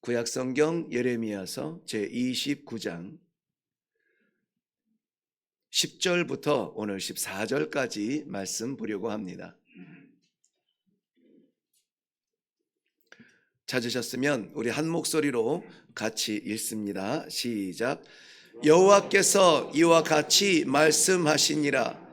구약성경 예레미야서 제29장 10절부터 오늘 14절까지 말씀 보려고 합니다. 찾으셨으면 우리 한 목소리로 같이 읽습니다. 시작. 여호와께서 이와 같이 말씀하시니라.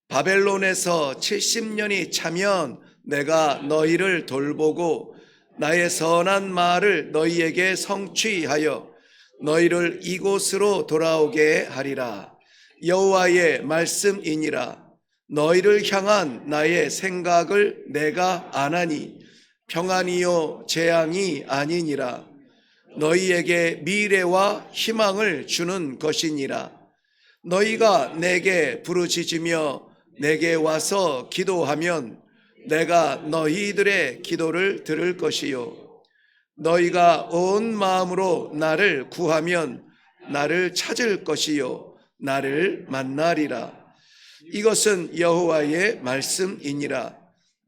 바벨론에서 70년이 차면 내가 너희를 돌보고 나의 선한 말을 너희에게 성취하여 너희를 이곳으로 돌아오게 하리라. 여호와의 말씀이니라. 너희를 향한 나의 생각을 내가 아나니 평안이요 재앙이 아니니라. 너희에게 미래와 희망을 주는 것이니라. 너희가 내게 부르짖으며 내게 와서 기도하면 내가 너희들의 기도를 들을 것이요 너희가 온 마음으로 나를 구하면 나를 찾을 것이요 나를 만나리라. 이것은 여호와의 말씀이니라.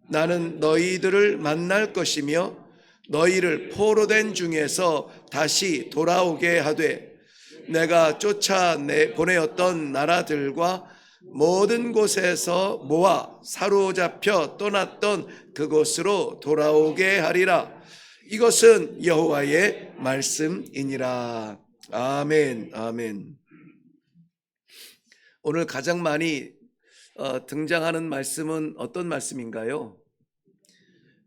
나는 너희들을 만날 것이며 너희를 포로된 중에서 다시 돌아오게 하되 내가 보내었던 나라들과 모든 곳에서 모아 사로잡혀 떠났던 그곳으로 돌아오게 하리라. 이것은 여호와의 말씀이니라. 아멘, 아멘. 오늘 가장 많이 등장하는 말씀은 어떤 말씀인가요?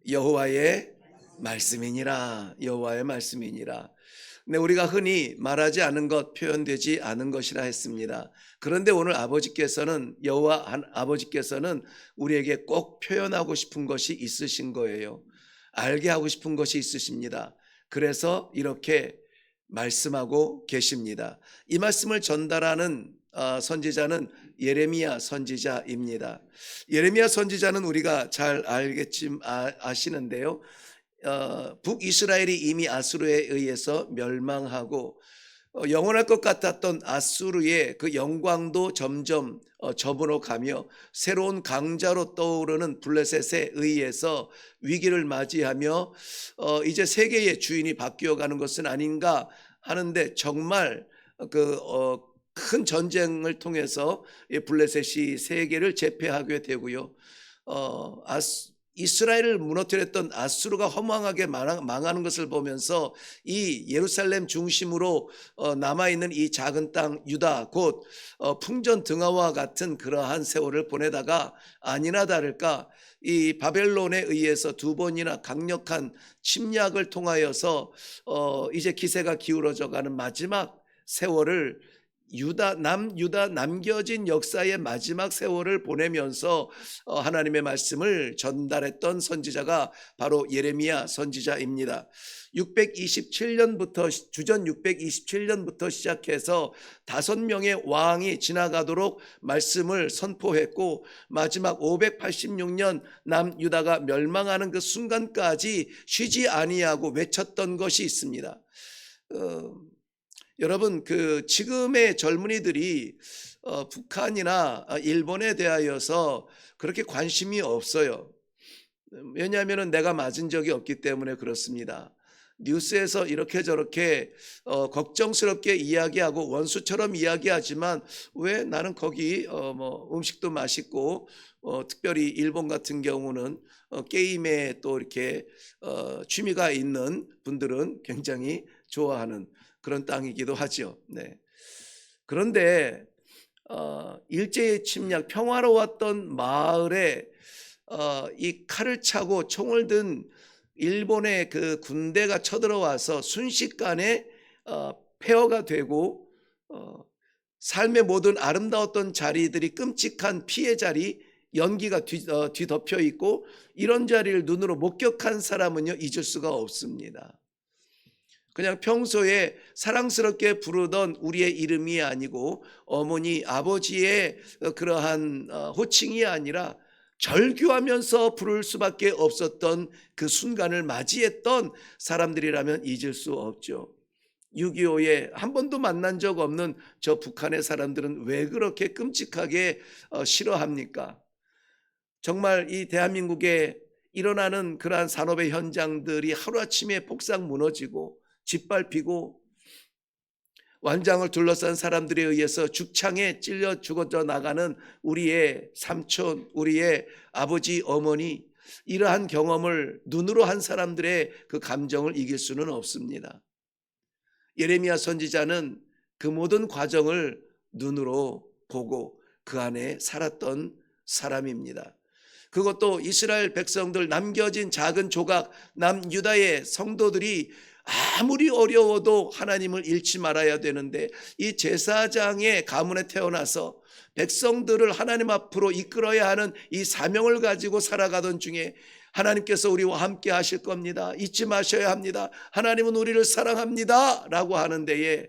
여호와의 말씀이니라. 여호와의 말씀이니라. 근데 우리가 흔히 말하지 않은 것, 표현되지 않은 것이라 했습니다. 그런데 오늘 여호와 아버지께서는 우리에게 꼭 표현하고 싶은 것이 있으신 거예요. 알게 하고 싶은 것이 있으십니다. 그래서 이렇게 말씀하고 계십니다. 이 말씀을 전달하는 선지자는 예레미야 선지자입니다. 예레미야 선지자는 우리가 잘 아시는데요. 북이스라엘이 이미 아수르에 의해서 멸망하고 영원할 것 같았던 아수르의 그 영광도 점점 저물어 가며 새로운 강자로 떠오르는 블레셋에 의해서 위기를 맞이하며 이제 세계의 주인이 바뀌어 가는 것은 아닌가 하는데 정말 큰 전쟁을 통해서 블레셋이 세계를 제패하게 되고요. 이스라엘을 무너뜨렸던 아수르가 허망하게 망하는 것을 보면서 이 예루살렘 중심으로 남아있는 이 작은 땅 유다 곧 풍전 등화와 같은 그러한 세월을 보내다가 아니나 다를까 이 바벨론에 의해서 두 번이나 강력한 침략을 통하여서 이제 기세가 기울어져 가는 마지막 세월을 남유다 남겨진 역사의 마지막 세월을 보내면서 하나님의 말씀을 전달했던 선지자가 바로 예레미야 선지자입니다. 주전 627년부터 시작해서 5명의 왕이 지나가도록 말씀을 선포했고 마지막 586년 남유다가 멸망하는 그 순간까지 쉬지 아니하고 외쳤던 것이 있습니다. 여러분, 지금의 젊은이들이 북한이나 일본에 대하여서 그렇게 관심이 없어요. 왜냐하면 내가 맞은 적이 없기 때문에 그렇습니다. 뉴스에서 이렇게 저렇게 걱정스럽게 이야기하고 원수처럼 이야기하지만 왜 나는 거기 음식도 맛있고 특별히 일본 같은 경우는 게임에 또 이렇게 취미가 있는 분들은 굉장히 좋아하는 그런 땅이기도 하죠. 네. 그런데 일제의 침략, 평화로웠던 마을에 이 칼을 차고 총을 든 일본의 그 군대가 쳐들어와서 순식간에 폐허가 되고 삶의 모든 아름다웠던 자리들이 끔찍한 피해 자리, 연기가 뒤덮여 있고 이런 자리를 눈으로 목격한 사람은요 잊을 수가 없습니다. 그냥 평소에 사랑스럽게 부르던 우리의 이름이 아니고 어머니 아버지의 그러한 호칭이 아니라 절규하면서 부를 수밖에 없었던 그 순간을 맞이했던 사람들이라면 잊을 수 없죠. 6.25에 한 번도 만난 적 없는 저 북한의 사람들은 왜 그렇게 끔찍하게 싫어합니까? 정말 이 대한민국에 일어나는 그러한 산업의 현장들이 하루아침에 폭삭 무너지고 짓밟히고 완장을 둘러싼 사람들에 의해서 죽창에 찔려 죽어져 나가는 우리의 삼촌, 우리의 아버지, 어머니, 이러한 경험을 눈으로 한 사람들의 그 감정을 이길 수는 없습니다. 예레미야 선지자는 그 모든 과정을 눈으로 보고 그 안에 살았던 사람입니다. 그것도 이스라엘 백성들, 남겨진 작은 조각 남유다의 성도들이 아무리 어려워도 하나님을 잃지 말아야 되는데, 이 제사장의 가문에 태어나서 백성들을 하나님 앞으로 이끌어야 하는 이 사명을 가지고 살아가던 중에 하나님께서 우리와 함께 하실 겁니다, 잊지 마셔야 합니다, 하나님은 우리를 사랑합니다 라고 하는 데에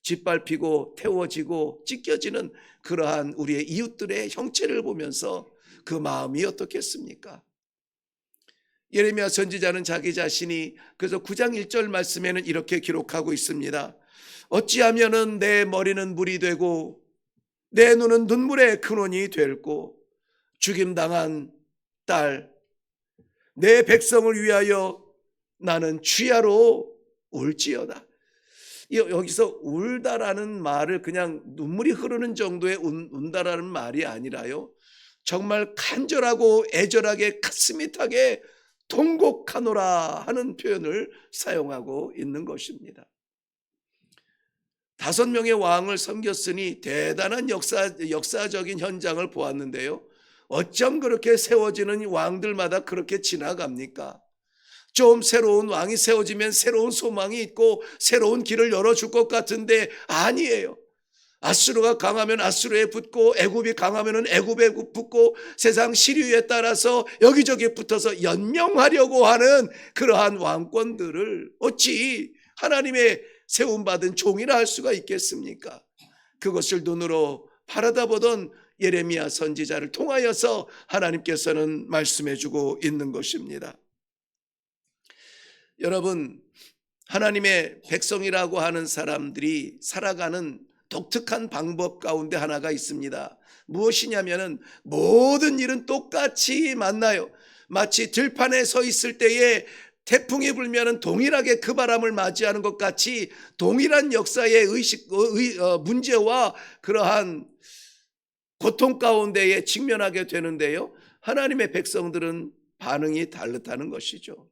짓밟히고 태워지고 찢겨지는 그러한 우리의 이웃들의 형체를 보면서 그 마음이 어떻겠습니까? 예레미야 선지자는 자기 자신이 그래서 9장 1절 말씀에는 이렇게 기록하고 있습니다. 어찌하면은 내 머리는 물이 되고 내 눈은 눈물의 근원이 될고, 죽임당한 딸, 내 백성을 위하여 나는 취하로 울지어다. 여기서 울다라는 말을 그냥 눈물이 흐르는 정도의 운다라는 말이 아니라요, 정말 간절하고 애절하게 가슴이 타게 통곡하노라 하는 표현을 사용하고 있는 것입니다. 5명의 왕을 섬겼으니 대단한 역사적인 현장을 보았는데요, 어쩜 그렇게 세워지는 왕들마다 그렇게 지나갑니까? 좀 새로운 왕이 세워지면 새로운 소망이 있고 새로운 길을 열어줄 것 같은데 아니에요. 아수르가 강하면 아수르에 붙고 애굽이 강하면 애굽에 붙고 세상 시류에 따라서 여기저기 붙어서 연명하려고 하는 그러한 왕권들을 어찌 하나님의 세움받은 종이라 할 수가 있겠습니까? 그것을 눈으로 바라다보던 예레미야 선지자를 통하여서 하나님께서는 말씀해주고 있는 것입니다. 여러분, 하나님의 백성이라고 하는 사람들이 살아가는 독특한 방법 가운데 하나가 있습니다. 무엇이냐면은 모든 일은 똑같이 만나요. 마치 들판에 서 있을 때에 태풍이 불면은 동일하게 그 바람을 맞이하는 것 같이 동일한 역사의 문제와 그러한 고통 가운데에 직면하게 되는데요, 하나님의 백성들은 반응이 다르다는 것이죠.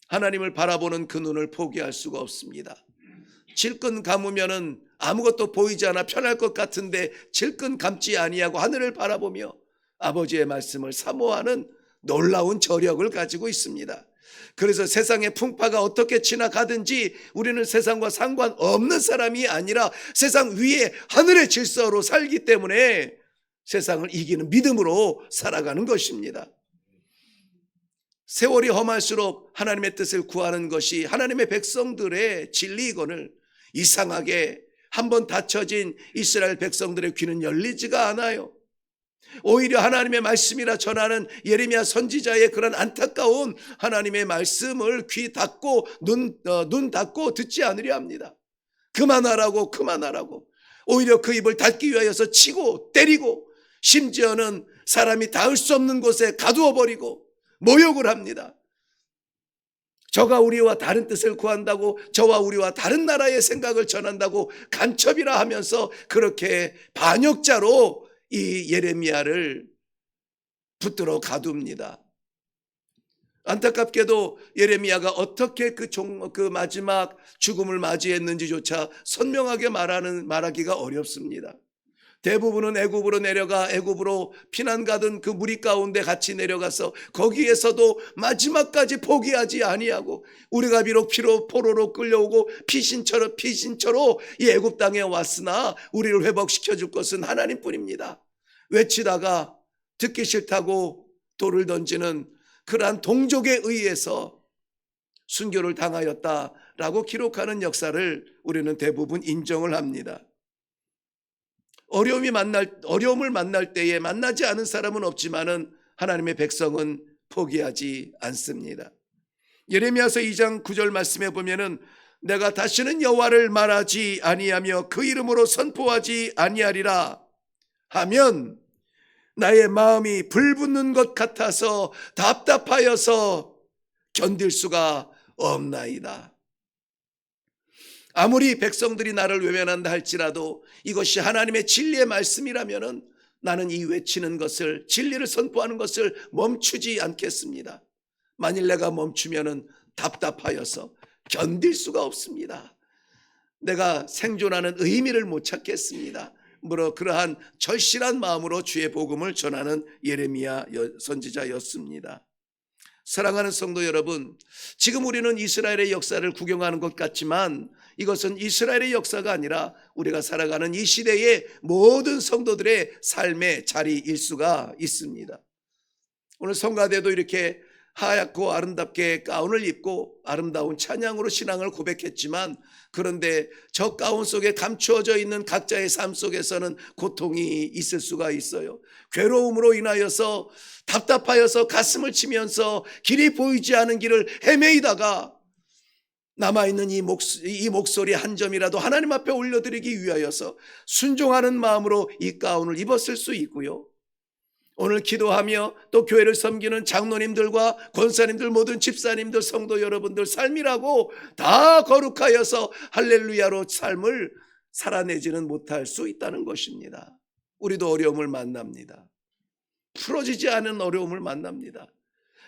하나님을 바라보는 그 눈을 포기할 수가 없습니다. 질끈 감으면은 아무것도 보이지 않아 편할 것 같은데 질끈 감지 아니하고 하늘을 바라보며 아버지의 말씀을 사모하는 놀라운 저력을 가지고 있습니다. 그래서 세상의 풍파가 어떻게 지나가든지 우리는 세상과 상관없는 사람이 아니라 세상 위에 하늘의 질서로 살기 때문에 세상을 이기는 믿음으로 살아가는 것입니다. 세월이 험할수록 하나님의 뜻을 구하는 것이 하나님의 백성들의 진리이거늘 이상하게 한번 닫혀진 이스라엘 백성들의 귀는 열리지가 않아요. 오히려 하나님의 말씀이라 전하는 예레미야 선지자의 그런 안타까운 하나님의 말씀을 귀 닫고 눈 닫고 듣지 않으려 합니다. 그만하라고 오히려 그 입을 닫기 위하여서 치고 때리고 심지어는 사람이 닿을 수 없는 곳에 가두어 버리고 모욕을 합니다. 저가 우리와 다른 뜻을 구한다고, 저와 우리와 다른 나라의 생각을 전한다고 간첩이라 하면서 그렇게 반역자로 이 예레미야를 붙들어 가둡니다. 안타깝게도 예레미야가 어떻게 그 마지막 죽음을 맞이했는지조차 선명하게 말하기가 어렵습니다. 대부분은 애굽으로 내려가 애굽으로 피난 가던 그 무리 가운데 같이 내려가서 거기에서도 마지막까지 포기하지 아니하고, 우리가 비록 포로로 끌려오고 피신처로 이 애굽 땅에 왔으나 우리를 회복시켜 줄 것은 하나님뿐입니다 외치다가 듣기 싫다고 돌을 던지는 그러한 동족에 의해서 순교를 당하였다라고 기록하는 역사를 우리는 대부분 인정을 합니다. 어려움을 만날 때에 만나지 않은 사람은 없지만은 하나님의 백성은 포기하지 않습니다. 예레미야서 2장 9절 말씀에 보면은 내가 다시는 여호와를 말하지 아니하며 그 이름으로 선포하지 아니하리라 하면 나의 마음이 불붙는 것 같아서 답답하여서 견딜 수가 없나이다. 아무리 백성들이 나를 외면한다 할지라도 이것이 하나님의 진리의 말씀이라면은 나는 이 외치는 것을, 진리를 선포하는 것을 멈추지 않겠습니다. 만일 내가 멈추면은 답답하여서 견딜 수가 없습니다. 내가 생존하는 의미를 못 찾겠습니다. 그러한 절실한 마음으로 주의 복음을 전하는 예레미야 선지자였습니다. 사랑하는 성도 여러분, 지금 우리는 이스라엘의 역사를 구경하는 것 같지만 이것은 이스라엘의 역사가 아니라 우리가 살아가는 이 시대의 모든 성도들의 삶의 자리일 수가 있습니다. 오늘 성가대도 이렇게 하얗고 아름답게 가운을 입고 아름다운 찬양으로 신앙을 고백했지만, 그런데 저 가운 속에 감추어져 있는 각자의 삶 속에서는 고통이 있을 수가 있어요. 괴로움으로 인하여서 답답하여서 가슴을 치면서 길이 보이지 않은 길을 헤매이다가 남아있는 이 목소리 한 점이라도 하나님 앞에 올려드리기 위하여서 순종하는 마음으로 이 가운을 입었을 수 있고요. 오늘 기도하며 또 교회를 섬기는 장로님들과 권사님들, 모든 집사님들, 성도 여러분들 삶이라고 다 거룩하여서 할렐루야로 삶을 살아내지는 못할 수 있다는 것입니다. 우리도 어려움을 만납니다. 풀어지지 않은 어려움을 만납니다.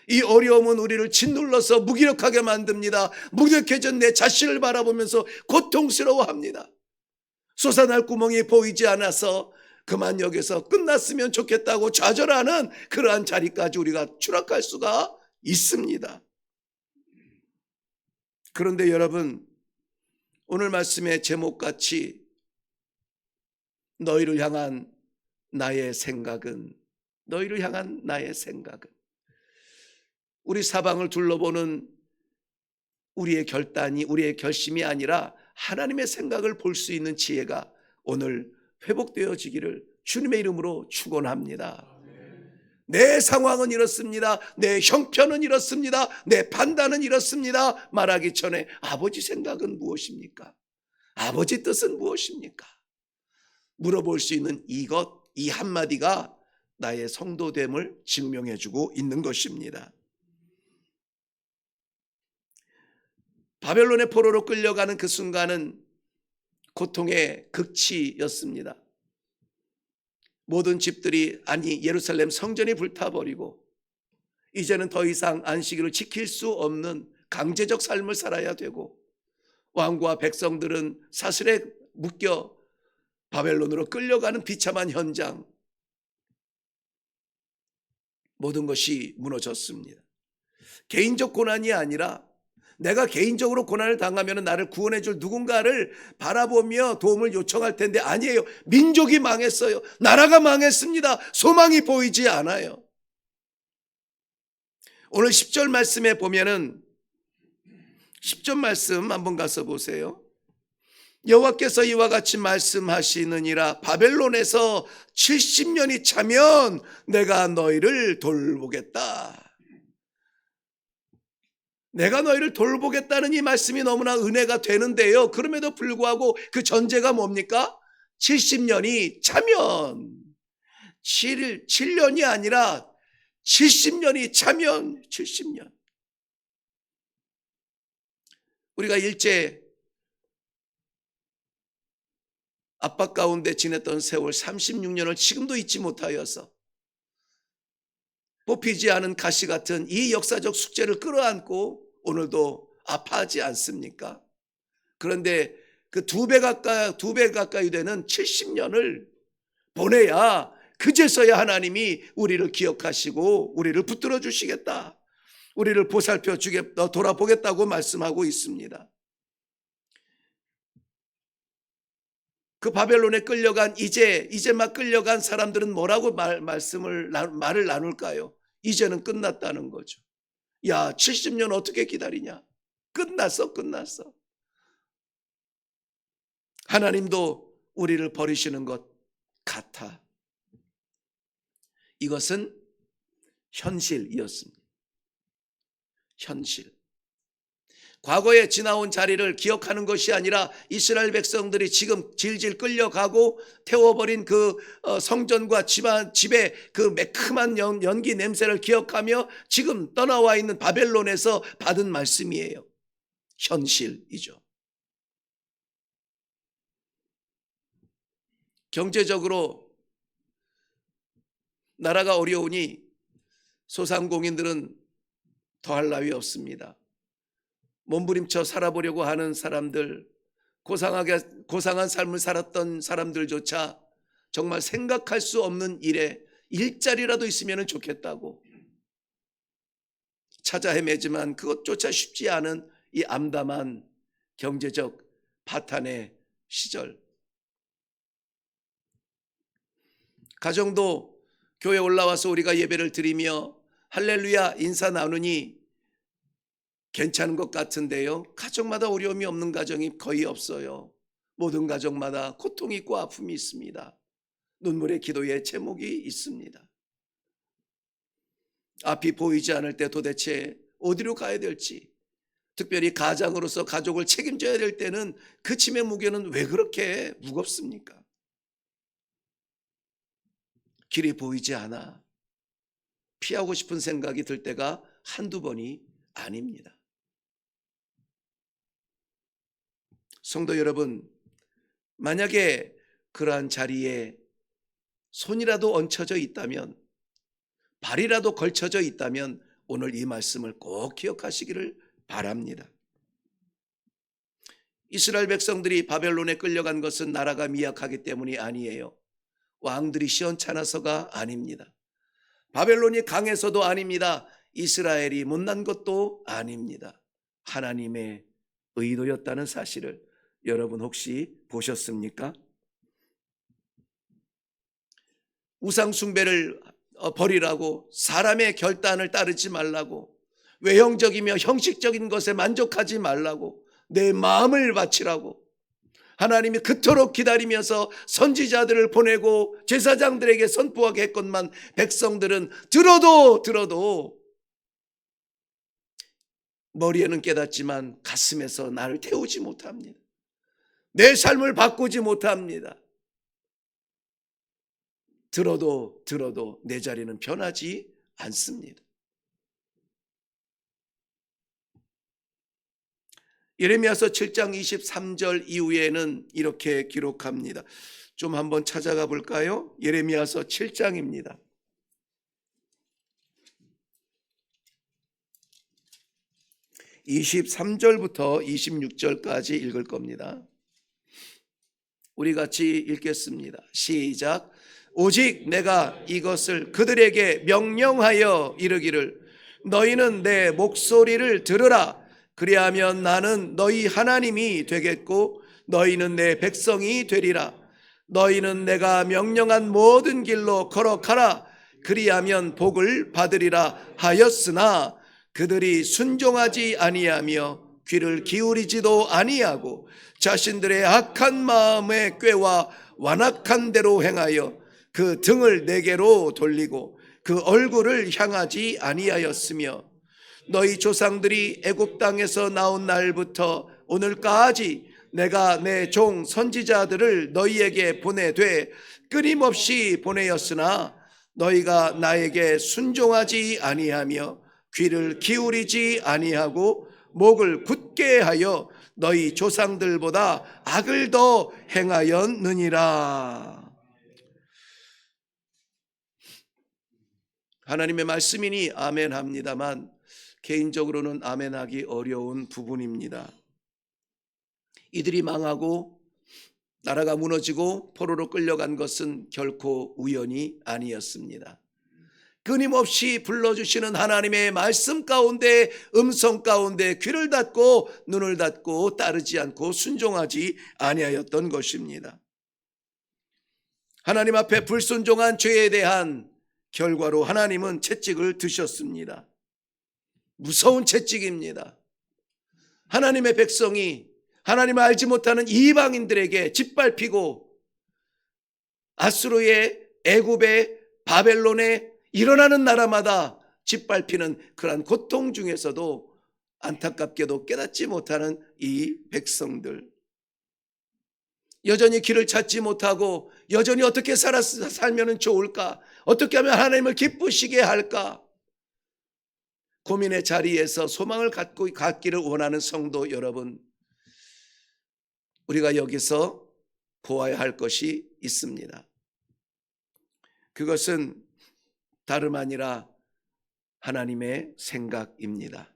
이 어려움은 우리를 짓눌러서 무기력하게 만듭니다. 무기력해진 내 자신을 바라보면서 고통스러워합니다. 솟아날 구멍이 보이지 않아서 그만 여기서 끝났으면 좋겠다고 좌절하는 그러한 자리까지 우리가 추락할 수가 있습니다. 그런데 여러분, 오늘 말씀의 제목같이 너희를 향한 나의 생각은, 너희를 향한 나의 생각은, 우리 사방을 둘러보는 우리의 결단이, 우리의 결심이 아니라 하나님의 생각을 볼 수 있는 지혜가 오늘 회복되어지기를 주님의 이름으로 축원합니다. 내 상황은 이렇습니다. 내 형편은 이렇습니다. 내 판단은 이렇습니다. 말하기 전에 아버지 생각은 무엇입니까? 아버지 뜻은 무엇입니까? 물어볼 수 있는 이것, 이 한마디가 나의 성도됨을 증명해주고 있는 것입니다. 바벨론의 포로로 끌려가는 그 순간은 고통의 극치였습니다. 모든 집들이, 아니 예루살렘 성전이 불타버리고 이제는 더 이상 안식일을 지킬 수 없는 강제적 삶을 살아야 되고, 왕과 백성들은 사슬에 묶여 바벨론으로 끌려가는 비참한 현장, 모든 것이 무너졌습니다. 개인적 고난이 아니라 내가 개인적으로 고난을 당하면 나를 구원해 줄 누군가를 바라보며 도움을 요청할 텐데 아니에요. 민족이 망했어요. 나라가 망했습니다. 소망이 보이지 않아요. 오늘 10절 말씀에 보면은 10절 말씀 한번 가서 보세요. 여호와께서 이와 같이 말씀하시느니라, 바벨론에서 70년이 차면 내가 너희를 돌보겠다. 내가 너희를 돌보겠다는 이 말씀이 너무나 은혜가 되는데요, 그럼에도 불구하고 그 전제가 뭡니까? 70년이 차면, 7년이 아니라 70년이 차면, 70년. 우리가 일제 압박 가운데 지냈던 세월 36년을 지금도 잊지 못하여서 뽑히지 않은 가시 같은 이 역사적 숙제를 끌어안고 오늘도 아파하지 않습니까? 그런데 그 두 배 가까이 되는 70년을 보내야 그제서야 하나님이 우리를 기억하시고 우리를 붙들어 주시겠다, 우리를 보살펴 주겠다, 돌아보겠다고 말씀하고 있습니다. 그 바벨론에 끌려간 이제 막 끌려간 사람들은 뭐라고 말을 나눌까요? 이제는 끝났다는 거죠. 야, 70년 어떻게 기다리냐? 끝났어. 하나님도 우리를 버리시는 것 같아. 이것은 현실이었습니다. 현실. 과거에 지나온 자리를 기억하는 것이 아니라 이스라엘 백성들이 지금 질질 끌려가고 태워버린 그 성전과 집의 그 매큼한 연기 냄새를 기억하며 지금 떠나와 있는 바벨론에서 받은 말씀이에요. 현실이죠. 경제적으로 나라가 어려우니 소상공인들은 더할 나위 없습니다. 몸부림쳐 살아보려고 하는 사람들, 고상한 삶을 살았던 사람들조차 정말 생각할 수 없는 일에 일자리라도 있으면 좋겠다고 찾아 헤매지만 그것조차 쉽지 않은 이 암담한 경제적 파탄의 시절, 가정도 교회 올라와서 우리가 예배를 드리며 할렐루야 인사 나누니 괜찮은 것 같은데요, 가정마다 어려움이 없는 가정이 거의 없어요. 모든 가정마다 고통이 있고 아픔이 있습니다. 눈물의 기도의 제목이 있습니다. 앞이 보이지 않을 때 도대체 어디로 가야 될지, 특별히 가장으로서 가족을 책임져야 될 때는 그 짐의 무게는 왜 그렇게 무겁습니까? 길이 보이지 않아 피하고 싶은 생각이 들 때가 한두 번이 아닙니다. 성도 여러분, 만약에 그러한 자리에 손이라도 얹혀져 있다면, 발이라도 걸쳐져 있다면 오늘 이 말씀을 꼭 기억하시기를 바랍니다. 이스라엘 백성들이 바벨론에 끌려간 것은 나라가 미약하기 때문이 아니에요. 왕들이 시원찮아서가 아닙니다. 바벨론이 강해서도 아닙니다. 이스라엘이 못난 것도 아닙니다. 하나님의 의도였다는 사실을 여러분 혹시 보셨습니까? 우상 숭배를 버리라고, 사람의 결단을 따르지 말라고, 외형적이며 형식적인 것에 만족하지 말라고, 내 마음을 바치라고 하나님이 그토록 기다리면서 선지자들을 보내고 제사장들에게 선포하게 했건만 백성들은 들어도 머리에는 깨닫지만 가슴에서 나를 태우지 못합니다. 내 삶을 바꾸지 못합니다. 들어도 내 자리는 변하지 않습니다. 예레미야서 7장 23절 이후에는 이렇게 기록합니다. 좀 한번 찾아가 볼까요? 예레미야서 7장입니다. 23절부터 26절까지 읽을 겁니다. 우리 같이 읽겠습니다. 시작. 오직 내가 이것을 그들에게 명령하여 이르기를, 너희는 내 목소리를 들으라. 그리하면 나는 너희 하나님이 되겠고 너희는 내 백성이 되리라. 너희는 내가 명령한 모든 길로 걸어가라. 그리하면 복을 받으리라 하였으나 그들이 순종하지 아니하며 귀를 기울이지도 아니하고 자신들의 악한 마음의 꾀와 완악한 대로 행하여 그 등을 내게로 돌리고 그 얼굴을 향하지 아니하였으며, 너희 조상들이 애굽 땅에서 나온 날부터 오늘까지 내가 내 종 선지자들을 너희에게 보내되 끊임없이 보내었으나 너희가 나에게 순종하지 아니하며 귀를 기울이지 아니하고 목을 굳게 하여 너희 조상들보다 악을 더 행하였느니라. 하나님의 말씀이니 아멘합니다만 개인적으로는 아멘하기 어려운 부분입니다. 이들이 망하고 나라가 무너지고 포로로 끌려간 것은 결코 우연이 아니었습니다. 끊임없이 불러주시는 하나님의 말씀 가운데, 음성 가운데 귀를 닫고 눈을 닫고 따르지 않고 순종하지 아니하였던 것입니다. 하나님 앞에 불순종한 죄에 대한 결과로 하나님은 채찍을 드셨습니다. 무서운 채찍입니다. 하나님의 백성이 하나님을 알지 못하는 이방인들에게 짓밟히고 아수르의, 애굽의, 바벨론의 일어나는 나라마다 짓밟히는 그러한 고통 중에서도 안타깝게도 깨닫지 못하는 이 백성들, 여전히 길을 찾지 못하고 여전히 어떻게 살면 좋을까, 어떻게 하면 하나님을 기쁘시게 할까 고민의 자리에서 소망을 갖기를 원하는 성도 여러분, 우리가 여기서 보아야 할 것이 있습니다. 그것은 다름 아니라 하나님의 생각입니다.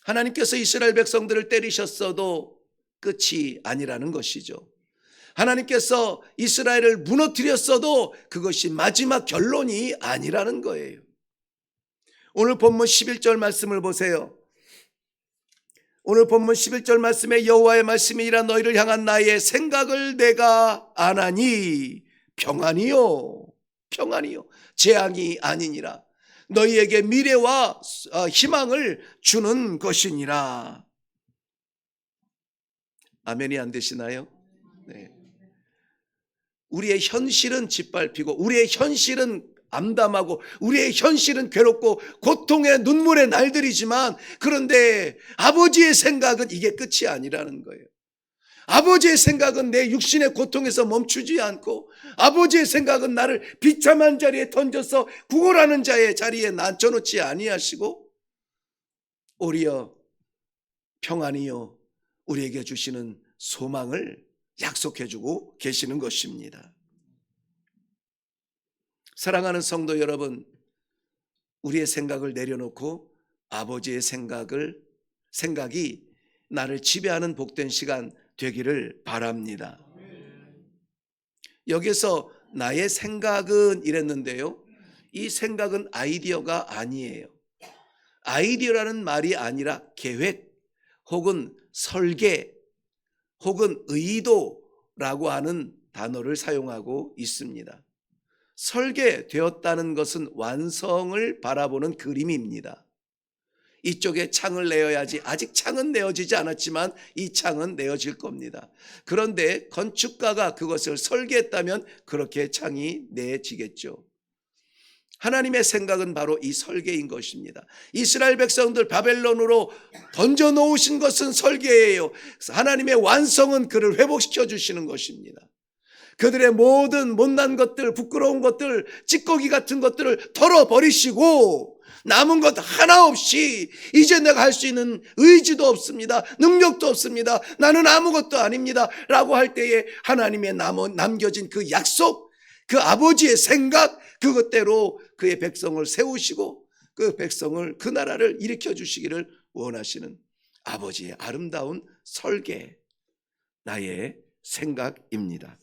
하나님께서 이스라엘 백성들을 때리셨어도 끝이 아니라는 것이죠. 하나님께서 이스라엘을 무너뜨렸어도 그것이 마지막 결론이 아니라는 거예요. 오늘 본문 11절 말씀을 보세요. 오늘 본문 11절 말씀에 여호와의 말씀이니라 너희를 향한 나의 생각을 내가 아나니 평안이요 재앙이 아니니라. 너희에게 미래와 희망을 주는 것이니라. 아멘이 안 되시나요? 네. 우리의 현실은 짓밟히고 우리의 현실은 암담하고 우리의 현실은 괴롭고 고통의 눈물의 날들이지만, 그런데 아버지의 생각은 이게 끝이 아니라는 거예요. 아버지의 생각은 내 육신의 고통에서 멈추지 않고, 아버지의 생각은 나를 비참한 자리에 던져서 구걸하는 자의 자리에 앉혀놓지 아니하시고 오히려 평안이요 우리에게 주시는 소망을 약속해주고 계시는 것입니다. 사랑하는 성도 여러분, 우리의 생각을 내려놓고 아버지의 생각이 나를 지배하는 복된 시간 되기를 바랍니다. 여기서 나의 생각은 이랬는데요, 이 생각은 아이디어가 아니에요. 아이디어라는 말이 아니라 계획 혹은 설계 혹은 의도라고 하는 단어를 사용하고 있습니다. 설계되었다는 것은 완성을 바라보는 그림입니다. 이쪽에 창을 내어야지, 아직 창은 내어지지 않았지만 이 창은 내어질 겁니다. 그런데 건축가가 그것을 설계했다면 그렇게 창이 내지겠죠. 하나님의 생각은 바로 이 설계인 것입니다. 이스라엘 백성들 바벨론으로 던져 놓으신 것은 설계예요. 하나님의 완성은 그를 회복시켜 주시는 것입니다. 그들의 모든 못난 것들, 부끄러운 것들, 찌꺼기 같은 것들을 털어버리시고 남은 것 하나 없이 이제 내가 할 수 있는 의지도 없습니다. 능력도 없습니다. 나는 아무것도 아닙니다 라고 할 때에 하나님의 남겨진 그 약속, 그 아버지의 생각, 그것대로 그의 백성을 세우시고 그 백성을, 그 나라를 일으켜 주시기를 원하시는 아버지의 아름다운 설계, 나의 생각입니다.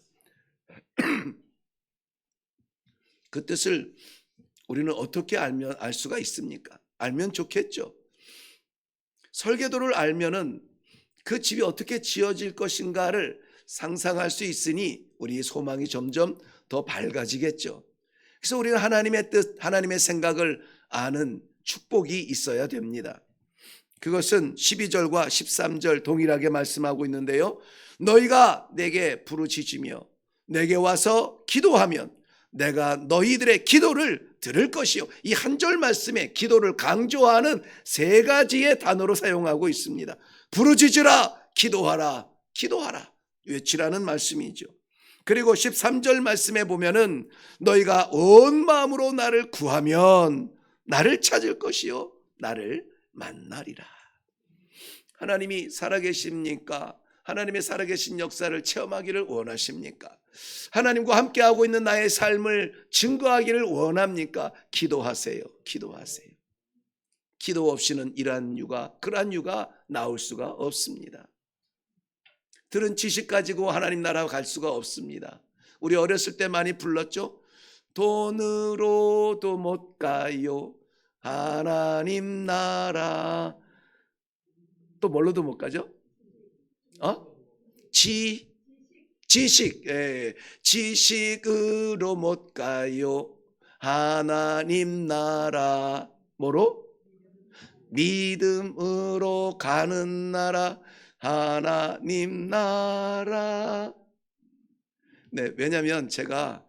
그 뜻을 우리는 어떻게 알 수가 있습니까? 알면 좋겠죠. 설계도를 알면은 그 집이 어떻게 지어질 것인가를 상상할 수 있으니 우리의 소망이 점점 더 밝아지겠죠. 그래서 우리는 하나님의 뜻, 하나님의 생각을 아는 축복이 있어야 됩니다. 그것은 12절과 13절 동일하게 말씀하고 있는데요, 너희가 내게 부르짖으며 내게 와서 기도하면 내가 너희들의 기도를 들을 것이요. 이 한 절 말씀에 기도를 강조하는 세 가지의 단어로 사용하고 있습니다. 부르짖으라, 기도하라, 기도하라, 외치라는 말씀이죠. 그리고 13절 말씀에 보면은 너희가 온 마음으로 나를 구하면 나를 찾을 것이요 나를 만나리라. 하나님이 살아계십니까? 하나님의 살아계신 역사를 체험하기를 원하십니까? 하나님과 함께하고 있는 나의 삶을 증거하기를 원합니까? 기도하세요. 기도하세요. 기도 없이는 이러한 육아, 그러한 육아 나올 수가 없습니다. 들은 지식 가지고 하나님 나라 갈 수가 없습니다. 우리 어렸을 때 많이 불렀죠? 돈으로도 못 가요 하나님 나라. 또 뭘로도 못 가죠? 지식, 지식으로 못 가요 하나님 나라. 뭐로? 믿음으로 가는 나라, 하나님 나라. 네, 왜냐하면 제가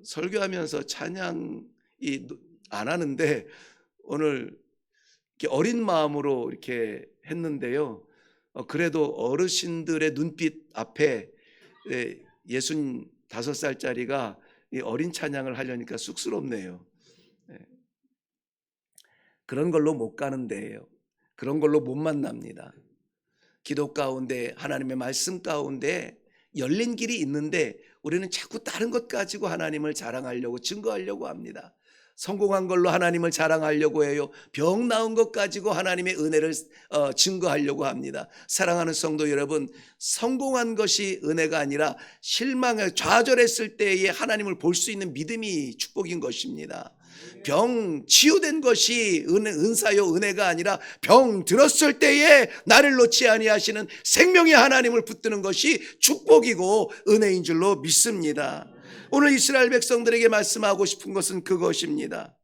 설교하면서 찬양이 안 하는데 오늘 이렇게 어린 마음으로 이렇게 했는데요, 그래도 어르신들의 눈빛 앞에 65살짜리가 이 어린 찬양을 하려니까 쑥스럽네요. 그런 걸로 못 가는데요, 그런 걸로 못 만납니다. 기도 가운데, 하나님의 말씀 가운데 열린 길이 있는데 우리는 자꾸 다른 것 가지고 하나님을 자랑하려고, 증거하려고 합니다. 성공한 걸로 하나님을 자랑하려고 해요. 병 나은 것 가지고 하나님의 은혜를 증거하려고 합니다. 사랑하는 성도 여러분, 성공한 것이 은혜가 아니라 실망해 좌절했을 때에 하나님을 볼 수 있는 믿음이 축복인 것입니다. 병 치유된 것이 은사요 은혜가 아니라 병 들었을 때에 나를 놓지 아니하시는 생명의 하나님을 붙드는 것이 축복이고 은혜인 줄로 믿습니다. 오늘 이스라엘 백성들에게 말씀하고 싶은 것은 그것입니다.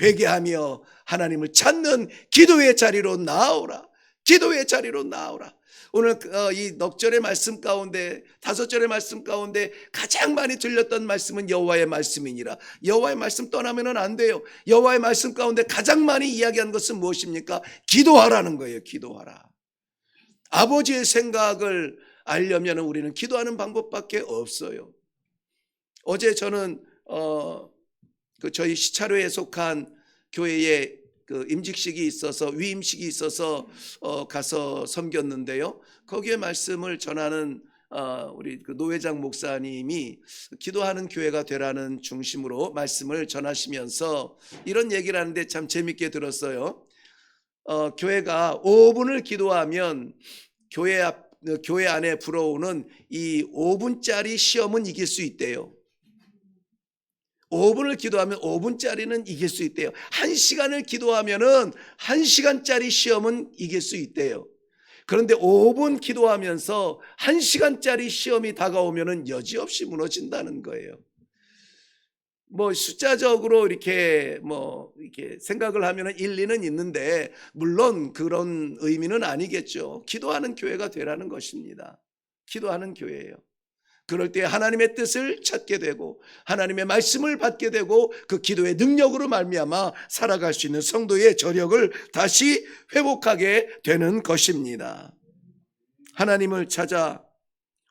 회개하며 하나님을 찾는 기도의 자리로 나오라. 기도의 자리로 나오라. 오늘 이 넉 절의 말씀 가운데, 5절의 말씀 가운데 가장 많이 들렸던 말씀은 여호와의 말씀이니라. 여호와의 말씀 떠나면 안 돼요. 여호와의 말씀 가운데 가장 많이 이야기한 것은 무엇입니까? 기도하라는 거예요. 기도하라. 아버지의 생각을 알려면 우리는 기도하는 방법밖에 없어요. 어제 저는 저희 시차로에 속한 교회에 임직식이 있어서, 위임식이 있어서 가서 섬겼는데요. 거기에 말씀을 전하는 우리 노회장 목사님이 기도하는 교회가 되라는 중심으로 말씀을 전하시면서 이런 얘기를 하는데 참 재밌게 들었어요. 교회가 5분을 기도하면 교회 안에 불어오는 이 5분짜리 시험은 이길 수 있대요. 5분을 기도하면 5분짜리는 이길 수 있대요. 1시간을 기도하면은 1시간짜리 시험은 이길 수 있대요. 그런데 5분 기도하면서 1시간짜리 시험이 다가오면은 여지없이 무너진다는 거예요. 뭐 숫자적으로 이렇게 생각을 하면은 일리는 있는데 물론 그런 의미는 아니겠죠. 기도하는 교회가 되라는 것입니다. 기도하는 교회예요. 그럴 때 하나님의 뜻을 찾게 되고 하나님의 말씀을 받게 되고 그 기도의 능력으로 말미암아 살아갈 수 있는 성도의 저력을 다시 회복하게 되는 것입니다. 하나님을 찾아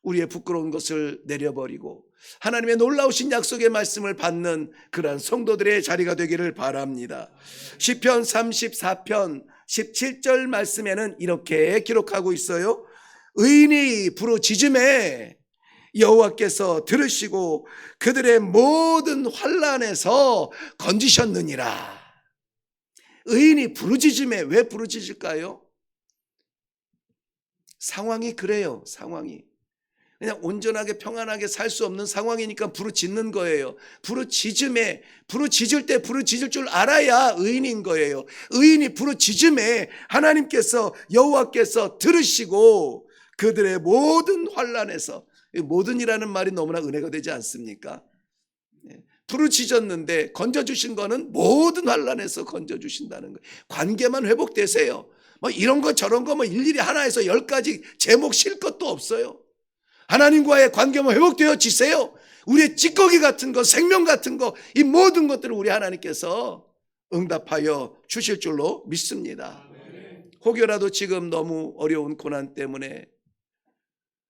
우리의 부끄러운 것을 내려버리고 하나님의 놀라우신 약속의 말씀을 받는 그러한 성도들의 자리가 되기를 바랍니다. 시편 34편 17절 말씀에는 이렇게 기록하고 있어요. 의인이 부르짖음에 여호와께서 들으시고 그들의 모든 환난에서 건지셨느니라. 의인이 부르짖음에, 왜 부르짖을까요? 상황이 그래요. 상황이 그냥 온전하게 평안하게 살 수 없는 상황이니까 부르짖는 거예요. 부르짖음에, 부르짖을 때 부르짖을 줄 알아야 의인인 거예요. 의인이 부르짖음에 하나님께서, 여호와께서 들으시고 그들의 모든 환난에서, 모든이라는 말이 너무나 은혜가 되지 않습니까? 부르짖었는데 건져주신 거는 모든 환난에서 건져주신다는 거예요. 관계만 회복되세요. 이런 거 저런 거 일일이 하나에서 10가지 제목 실 것도 없어요. 하나님과의 관계만 회복되어지세요. 우리의 찌꺼기 같은 거, 생명 같은 거, 이 모든 것들을 우리 하나님께서 응답하여 주실 줄로 믿습니다. 혹여라도 지금 너무 어려운 고난 때문에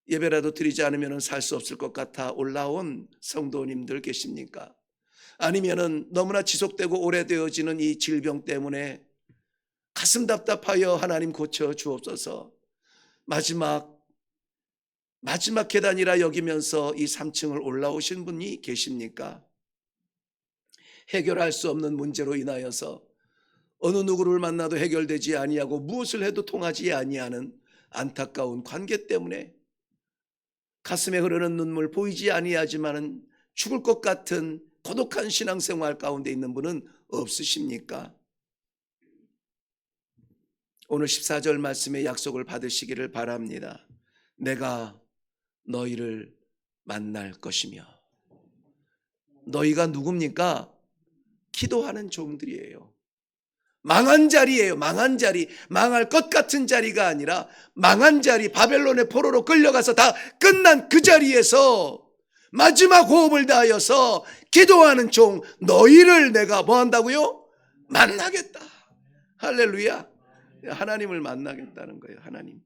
예배라도 드리지 않으면 살 수 없을 것 같아 올라온 성도님들 계십니까? 아니면은 너무나 지속되고 오래되어지는 이 질병 때문에 가슴 답답하여 하나님 고쳐 주옵소서. 마지막 계단이라 여기면서 이 3층을 올라오신 분이 계십니까? 해결할 수 없는 문제로 인하여서 어느 누구를 만나도 해결되지 아니하고 무엇을 해도 통하지 아니하는 안타까운 관계 때문에 가슴에 흐르는 눈물 보이지 아니하지만은 죽을 것 같은 고독한 신앙생활 가운데 있는 분은 없으십니까? 오늘 14절 말씀의 약속을 받으시기를 바랍니다. 내가 너희를 만날 것이며. 너희가 누굽니까? 기도하는 종들이에요. 망한 자리예요. 망한 자리. 망할 것 같은 자리가 아니라 망한 자리, 바벨론의 포로로 끌려가서 다 끝난 그 자리에서 마지막 호흡을 다하여서 기도하는 종 너희를 내가 뭐 한다고요? 만나겠다. 할렐루야. 하나님을 만나겠다는 거예요. 하나님.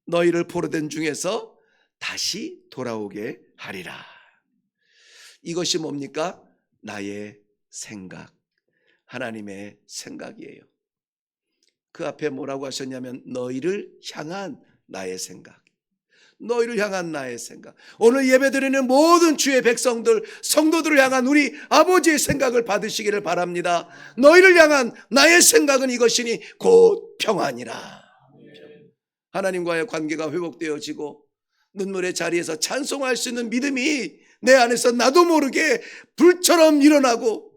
너희를 포로된 중에서 다시 돌아오게 하리라. 이것이 뭡니까? 나의 생각, 하나님의 생각이에요. 그 앞에 뭐라고 하셨냐면 너희를 향한 나의 생각. 너희를 향한 나의 생각. 오늘 예배드리는 모든 주의 백성들, 성도들을 향한 우리 아버지의 생각을 받으시기를 바랍니다. 너희를 향한 나의 생각은 이것이니 곧 평안이라. 하나님과의 관계가 회복되어지고 눈물의 자리에서 찬송할 수 있는 믿음이 내 안에서 나도 모르게 불처럼 일어나고,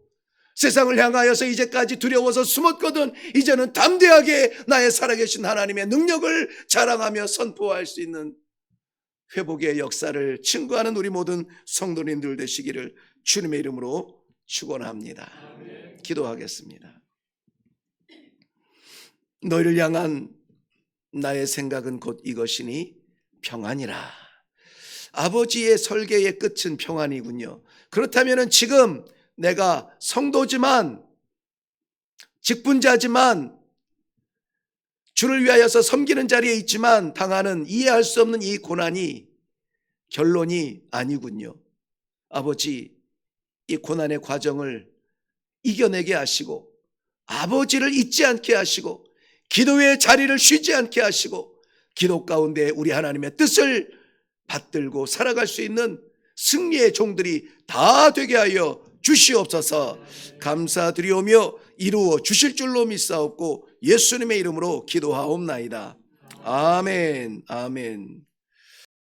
세상을 향하여서 이제까지 두려워서 숨었거든 이제는 담대하게 나의 살아계신 하나님의 능력을 자랑하며 선포할 수 있는 회복의 역사를 증거하는 우리 모든 성도님들 되시기를 주님의 이름으로 축원합니다. 기도하겠습니다. 너희를 향한 나의 생각은 곧 이것이니 평안이라. 아버지의 설계의 끝은 평안이군요. 그렇다면 지금 내가 성도지만, 직분자지만, 주를 위하여서 섬기는 자리에 있지만 당하는 이해할 수 없는 이 고난이 결론이 아니군요. 아버지, 이 고난의 과정을 이겨내게 하시고, 아버지를 잊지 않게 하시고, 기도의 자리를 쉬지 않게 하시고, 기도 가운데 우리 하나님의 뜻을 받들고 살아갈 수 있는 승리의 종들이 다 되게 하여 주시옵소서. 감사드리오며 이루어 주실 줄로 믿사옵고 예수님의 이름으로 기도하옵나이다. 아멘. 아멘.